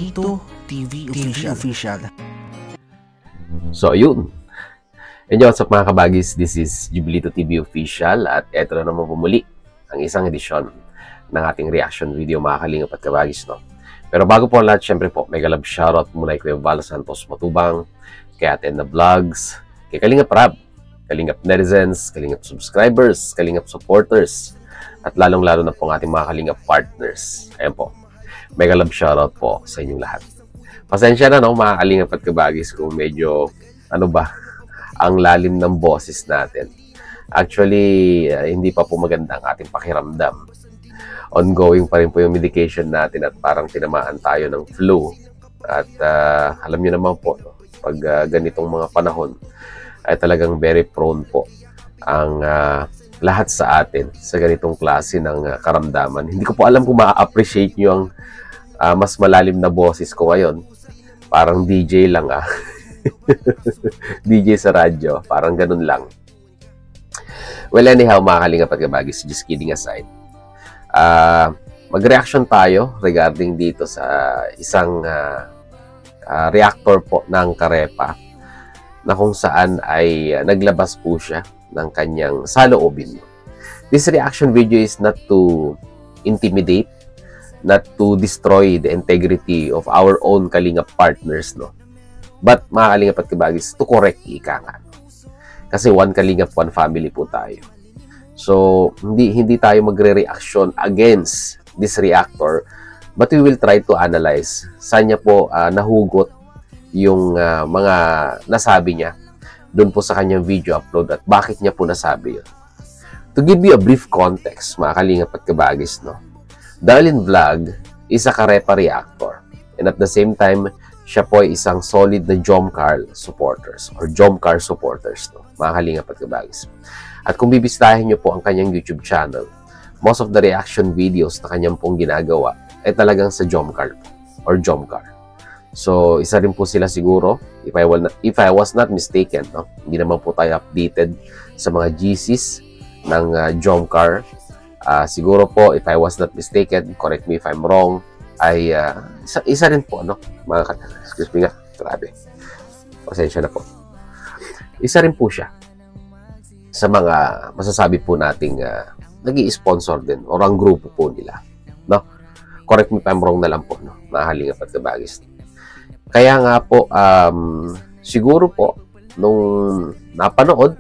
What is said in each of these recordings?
Jubilito TV Official. So, yun. And what's up mga kabagis? This is Jubilito TV Official at eto na naman pumuli ang isang edisyon ng ating reaction video mga kalingap at kabagis, no? Pero bago po ang lahat, syempre po, mega love shoutout muna kay Kuya Val Santos Matubang, kay Aten na Vlogs, kay Kalingap Rab, Kalingap Netizens, Kalingap Subscribers, Kalingap Supporters, at lalong-lalo na po ang ating mga Kalingap Partners. Ayan po. Mega love shoutout po sa inyong lahat. Pasensya na, no, mga Kalingap at kabagis kung medyo, ang lalim ng boses natin. Actually, hindi pa po maganda ang ating pakiramdam. Ongoing pa rin po yung medication natin at parang tinamaan tayo ng flu. At alam niyo naman po, no, pag ganitong mga panahon, ay talagang very prone po ang lahat sa atin sa ganitong klase ng karamdaman. Hindi ko po alam kung ma-appreciate nyo ang mas malalim na boses ko ngayon. Parang DJ lang DJ sa radyo. Parang ganun lang. Well, anyhow, mga Kalingap at kabagis, just kidding aside. Mag-reaction tayo regarding dito sa isang reactor po ng Carepa na kung saan ay naglabas po siya ng kanyang saloobin. This reaction video is not to intimidate, not to destroy the integrity of our own Kalingap partners, no? But, mga Kalingap at kabagis, to correct ika nga. Kasi one Kalingap, one family po tayo. So, hindi tayo magre-reaction against this reactor, but we will try to analyze saan niya po nahugot yung mga nasabi niya doon po sa kanyang video upload at bakit niya po nasabi yun. To give you a brief context, mga Kalingap at kabagis, no? Darlene Vlog is a Carepa reactor, and at the same time, siya po ay isang solid na Jomcar supporters or Jomcar supporters, no? Mga Kalingap at kabagis. At kung bibisitahin niyo po ang kanyang YouTube channel, most of the reaction videos na kanyang pong ginagawa ay talagang sa Jomcar or Jomcar. So, isa rin po sila siguro, if I was not mistaken, no? Hindi naman po tayo updated sa mga GCs ng Jomcar. Siguro po, if I was not mistaken, correct me if I'm wrong, ay isa rin po, no? Excuse me nga, grabe. Pasensya na po. Isa rin po siya sa mga masasabi po nating nag-i-sponsor din or ang grupo po nila, no? Correct me if I'm wrong na lang po, no? Mga Kalingap at kabagis. Kaya nga po, siguro po, nung napanood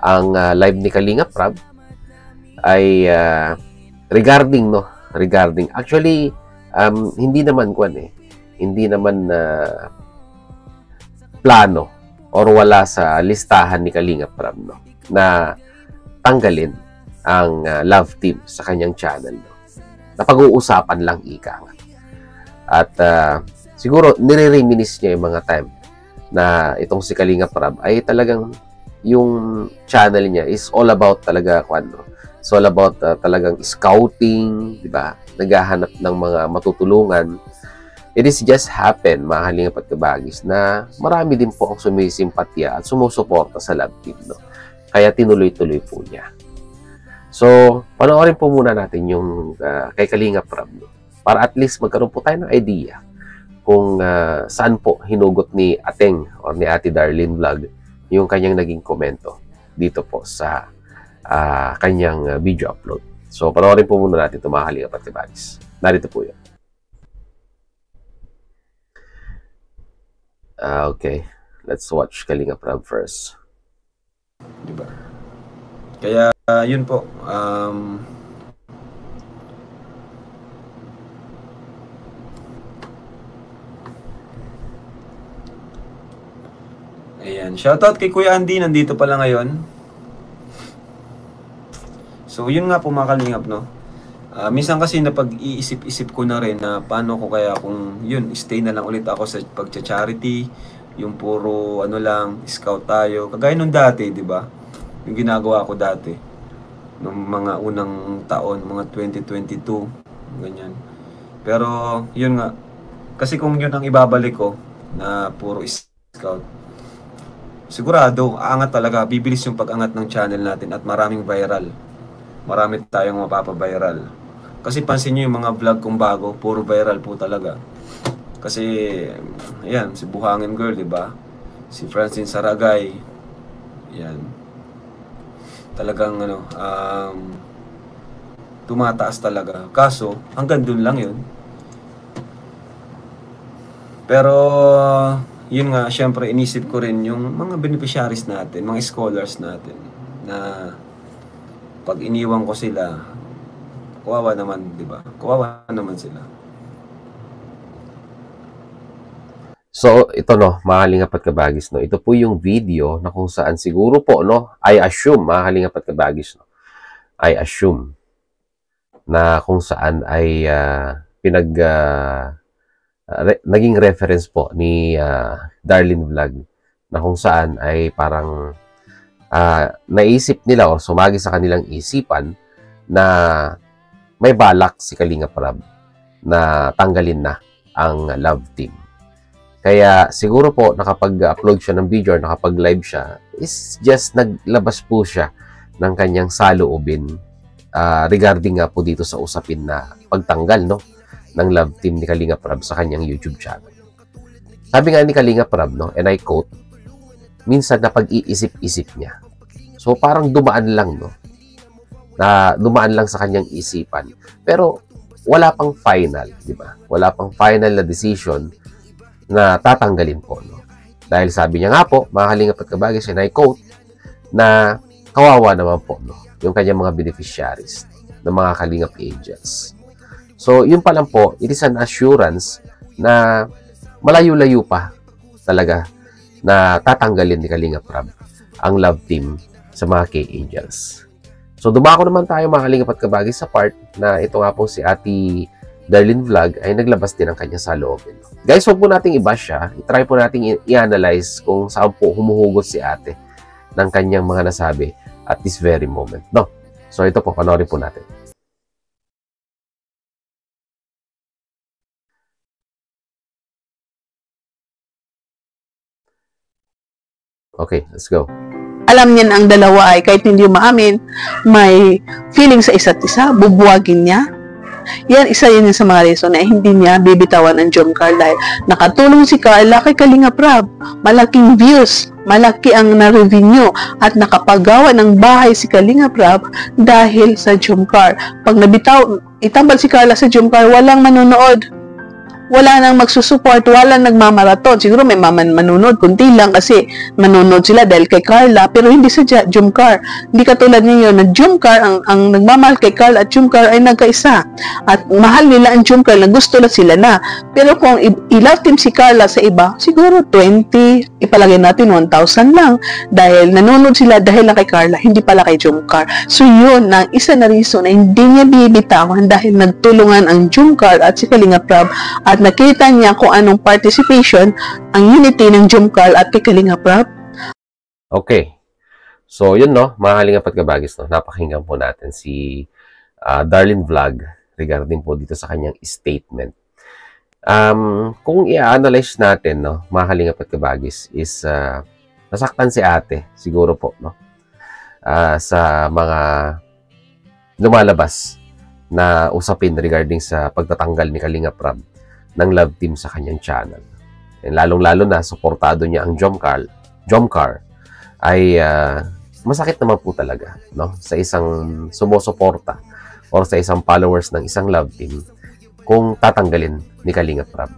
ang live ni Kalingap Rab, ay regarding actually hindi naman plano or wala sa listahan ni Kalingap Rab, no, na tanggalin ang love team sa kanyang channel, no. Napag-uusapan lang ika nga. At siguro nire-reminisce niya yung mga time na itong si Kalingap Rab ay talagang yung channel niya is all about talaga it's all about talagang scouting, di ba? Naghahanap ng mga matutulungan. It is just happen, mga Kalingap at kabagis, na marami din po ang sumisimpatya at sumusuporta sa love team, no? Kaya tinuloy-tuloy po niya. So, panoorin po muna natin yung kay Kalingap Rab, no? Para at least magkaroon po tayo ng idea kung saan po hinugot ni Ateng or ni Ate Darlene Vlog yung kanyang naging komento dito po sa kanyang video upload. So, panoorin po muna natin ito, mga Kalingap at kabagis. Narito po yun. Okay. Let's watch Kalingap Rab first. Diba? Kaya, yun po. Ayan. Shoutout kay Kuya Andy. Nandito pala ngayon. So, yun nga po mga Kalingap, no? Minsan kasi napag-iisip-isip ko na rin na paano ko kaya kung yun, stay na lang ulit ako sa pagcha-charity, yung puro lang, scout tayo. Kagaya nung dati, di ba? Yung ginagawa ko dati. Nung mga unang taon, mga 2022, ganyan. Pero, yun nga. Kasi kung yun ang ibabalik ko, na puro scout, sigurado, aangat talaga, bibilis yung pag-angat ng channel natin at maraming viral. Marami tayong mapapaviral. Kasi pansin nyo yung mga vlog kong bago, puro viral po talaga. Kasi, ayan, si Buhangin Girl, di ba? Si Francine Saragay. Yan. Talagang, tumataas talaga. Kaso, hanggang dun lang yun. Pero, yun nga, syempre, inisip ko rin yung mga beneficiaries natin, mga scholars natin, na pag iniwan ko sila, kawawa naman, di ba? Kawawa naman sila. So, ito no, mga Kalingap at Kabagis, no, ito po yung video na kung saan siguro po, no, I assume, mga Kalingap at Kabagis, no, I assume na kung saan ay naging reference po ni Darlene Vlog na kung saan ay parang naisip nila o sumagi sa kanilang isipan na may balak si Kalingap Rab na tanggalin na ang Love Team. Kaya siguro po nakapag-upload siya ng video or nakapag-live siya is just naglabas po siya ng kanyang saloobin regarding nga po dito sa usapin na pagtanggal, no, ng Love Team ni Kalingap Rab sa kanyang YouTube channel. Sabi nga ni Kalingap Rab, no, and I quote, minsan na pag-iisip-isip niya. So parang dumaan lang, no, na dumaan lang sa kanyang isipan. Pero wala pang final, di ba? Wala pang final na decision na tatanggalin po, no. Dahil sabi niya nga po, mga Kalingap at Kabagis, and I quote, na kawawa naman po, no, yung kanyang mga beneficiaries ng mga Kalingap Angels. So, yun pa lang po, it is an assurance na malayo-layo pa talaga na tatanggalin ni Kalingap Rab ang Love Team sa mga K-Angels. So, dumako naman tayo mga Kalingap at Kabagis sa part na ito nga po si Ate Darlene Vlog ay naglabas din ng kanya sa loobin. Guys, huwag po nating i-bash siya. I-try po nating i-analyze kung saan po humuhugot si ate ng kanyang mga nasabi at this very moment, no? So, ito po, panoorin po natin. Okay, let's go. Alam niya na ang dalawa ay kahit hindi umaamin, may feeling sa isa't isa, bubuwagin niya. Yan, isa yun sa mga reason na hindi niya bibitawan ang John Carl dahil nakatulong si Carla kay Kalingap Rab. Malaking views, malaki ang na-revenue at nakapagawa ng bahay si Kalingap Rab dahil sa John Carl. Pag nabitaw, itambal si Carla sa John Carl, walang manonood. Wala nang magsusupport, wala nang nagmamaraton. Siguro may manunod, kunti lang kasi manunod sila dahil kay Carla, pero hindi sa Jumcar. Hindi katulad ninyo na Jumcar, ang nagmamahal kay Carla at Jumcar ay nagkaisa. At mahal nila ang Jumcar na gusto na sila na. Pero kung i-love team si Carla sa iba, siguro 20, ipalagay natin 1,000 lang. Dahil nanunod sila dahil lang kay Carla, hindi pala kay Jumcar. So yun, na isa na reason na hindi niya bibitawan dahil nagtulungan ang Jumcar at si Kalingap Rab at nakita niya kung anong participation ang unity ng Jumcar at kay Kalingap Rab. Okay. So, yun, no, mga Kalingap at Kabagis, no, napakinggan po natin si Darlene Vlog regarding po dito sa kanyang statement. Kung i-analyze natin, no, mga Kalingap at Kabagis, is nasaktan si ate, siguro po, no, sa mga lumalabas na usapin regarding sa pagtatanggal ni Kalingap Rab ng Love Team sa kanyang channel. And lalong-lalo na, suportado niya ang Jomcar ay masakit naman po talaga, no? Sa isang sumusuporta or sa isang followers ng isang Love Team kung tatanggalin ni Kalingap Rab.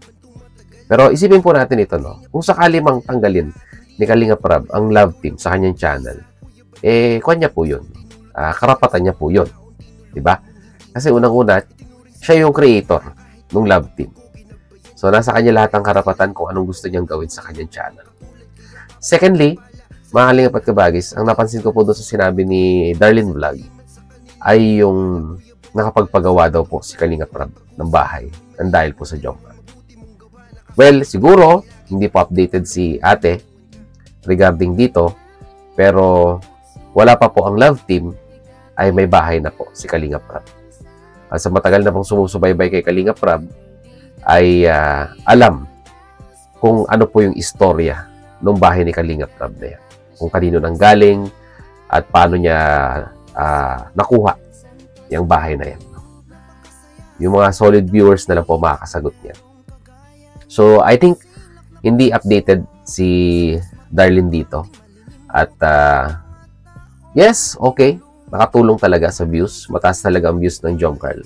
Pero isipin po natin ito, no? Kung sakali mang tanggalin ni Kalingap Rab ang Love Team sa kanyang channel, kanya po yun. Karapatan niya po yun. Diba? Kasi unang-una, siya yung creator ng Love Team. So, nasa kanya lahat ng karapatan kung anong gusto niyang gawin sa kanyang channel. Secondly, mga Kalingap at Kabagis, ang napansin ko po doon sa sinabi ni Darlene Vlog ay yung nakapagpagawa daw po si Kalingap Rab ng bahay ang dahil po sa Jomcar. Well, siguro, hindi po updated si ate regarding dito, pero wala pa po ang Love Team ay may bahay na po si Kalingap Rab. At sa matagal na pong sumusubaybay kay Kalingap Rab, ay alam kung ano po yung istorya ng bahay ni Kalingap Rab na yan. Kung kanino nang galing at paano niya nakuha yung bahay na yan. Yung mga solid viewers na lang po makakasagot niya. So, I think hindi updated si Darlene dito. At, yes, okay. Nakatulong talaga sa views. Mataas talaga ang views ng Jomcarl.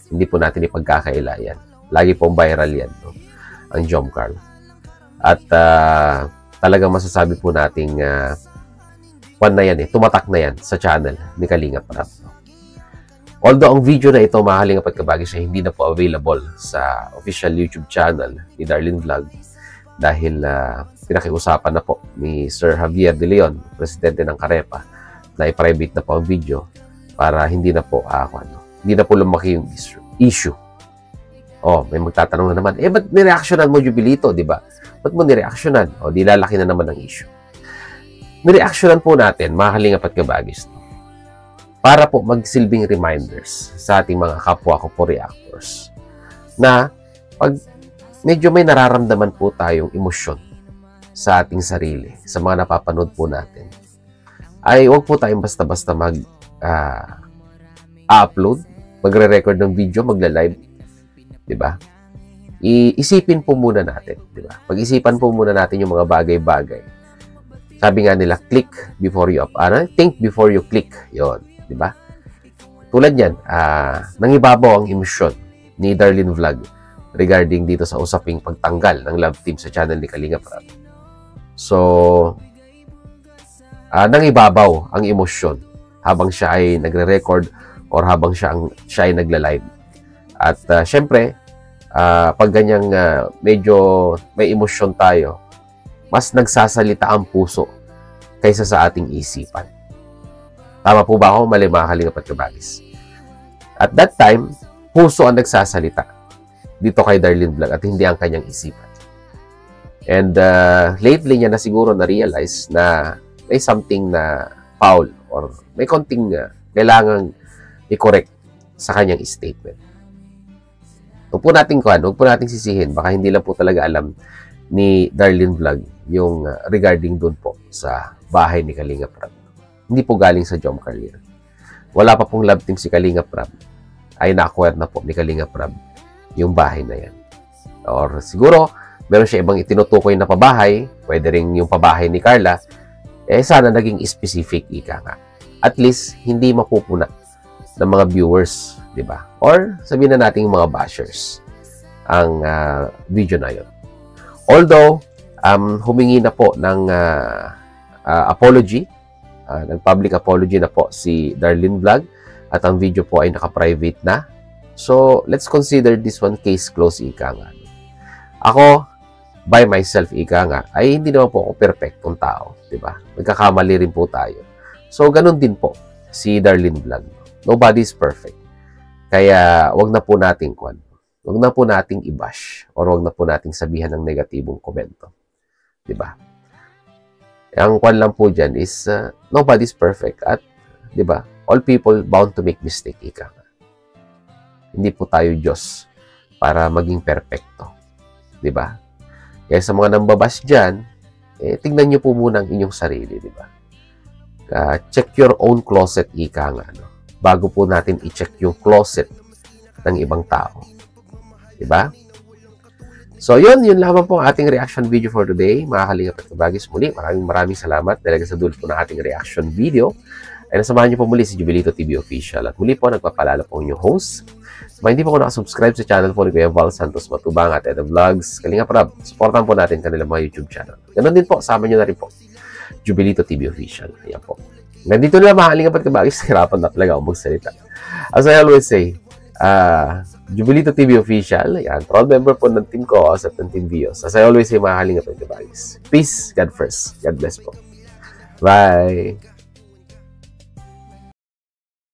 Hindi po natin ipagkakaila yan. Lagi pong viral yan, no? Ang Jomcarl. At, talagang masasabi po nating na yan, tumatak na yan sa channel ni Kalingap Rab. Although ang video na ito, mga Kalingap at Kabagi, siya hindi na po available sa official YouTube channel ni Darlene Vlog dahil pinakiusapan na po ni Sir Javier De Leon, presidente ng Carepa, na i-private na po ang video para hindi na po hindi na po lumaki yung issue. Oh, may magtatanong na naman, ba't nireaksyonan mo, Jubilito, di ba? Ba't mo nireaksyonan? O, di lalaki na naman ang issue. Nireaksyonan po natin, mga Kalingap at Kabagis, para po magsilbing reminders sa ating mga kapwa ko po reactors na pag medyo may nararamdaman po tayong emosyon sa ating sarili, sa mga napapanood po natin, ay huwag po tayong basta-basta mag-upload, magre-record ng video, magla-live, di ba? Iisipin po muna natin, di ba? Pag-isipan po muna natin yung mga bagay-bagay. Sabi nga nila, click before you think before you click. Yon, di ba? Tulad yan, nangibabaw ang emosyon ni Darlene Vlog regarding dito sa usaping pagtanggal ng love team sa channel ni Kalingap Rab. So, nangibabaw ang emosyon habang siya ay nagre-record or habang siya ay nagla-live. At syempre, pag ganyang medyo may emosyon tayo, mas nagsasalita ang puso kaysa sa ating isipan. Tama po ba ako? Mali, mga Kalingap at Kabagis. At that time, puso ang nagsasalita dito kay Darlene Vlog at hindi ang kanyang isipan. And lately niya na siguro na-realize na may something na foul or may konting kailangang i-correct sa kanyang statement. Huwag po nating sisihin. Baka hindi lang po talaga alam ni Darlene Vlog yung regarding dun po sa bahay ni Kalingap Rab. Hindi po galing sa Jomcarl yun. Wala pa pong love team si Kalingap Rab. Ay na-acquire na po ni Kalingap Rab yung bahay na yan. Or siguro, meron siya ibang itinutukoy na pabahay, pwede rin yung pabahay ni Carla, sana naging specific, ika nga. At least, hindi mapupuna ng mga viewers, di ba? Or, sabihin na natin yung mga bashers ang video na yun. Although, humingi na po ng apology, nag-public apology na po si Darlene Vlog at ang video po ay naka-private na. So, let's consider this one case closed, ika nga. Ako, by myself, ika nga, ay hindi naman po ako perfectong tao, di ba? Magkakamali rin po tayo. So, ganun din po si Darlene Vlog. Nobody's perfect. Kaya, wag na po nating wag na po nating i-bash or wag na po nating sabihan ng negatibong komento. Di ba? Ang lang po dyan is nobody's perfect at, di ba, all people bound to make mistake, ika nga. Hindi po tayo Diyos para maging perfecto. Di ba? Kaya sa mga nambabash dyan, tingnan nyo po muna ang inyong sarili, di ba? Check your own closet, ika nga, no? Bago po natin i-check yung closet ng ibang tao. Di ba? So, yun lamang po ang ating reaction video for today. Mga Kalingap at Kabagis, muli, maraming salamat dahil sa dulo po ng ating reaction video. Ay nasamahan niyo po muli si Jubilito TV Official. At muli po, nagpapalala po inyong host. Kung hindi po ako nakasubscribe sa channel po ni Kuya Val Santos Matubang at Eda Vlogs, Kalingap Rab, supportan po natin kanilang mga YouTube channel. Ganon din po, sama nyo na rin po. Jubilito TV Official. Ayan po. Nandito na mga Kalingap at Kabagis, hirapan na talaga ako magsalita. As I always say, Jubilito TV Official, yan, proud member po ng team ko sa Team Vios. As I always say, mga Kalingap at Kabagis, peace, God first. God bless po. Bye!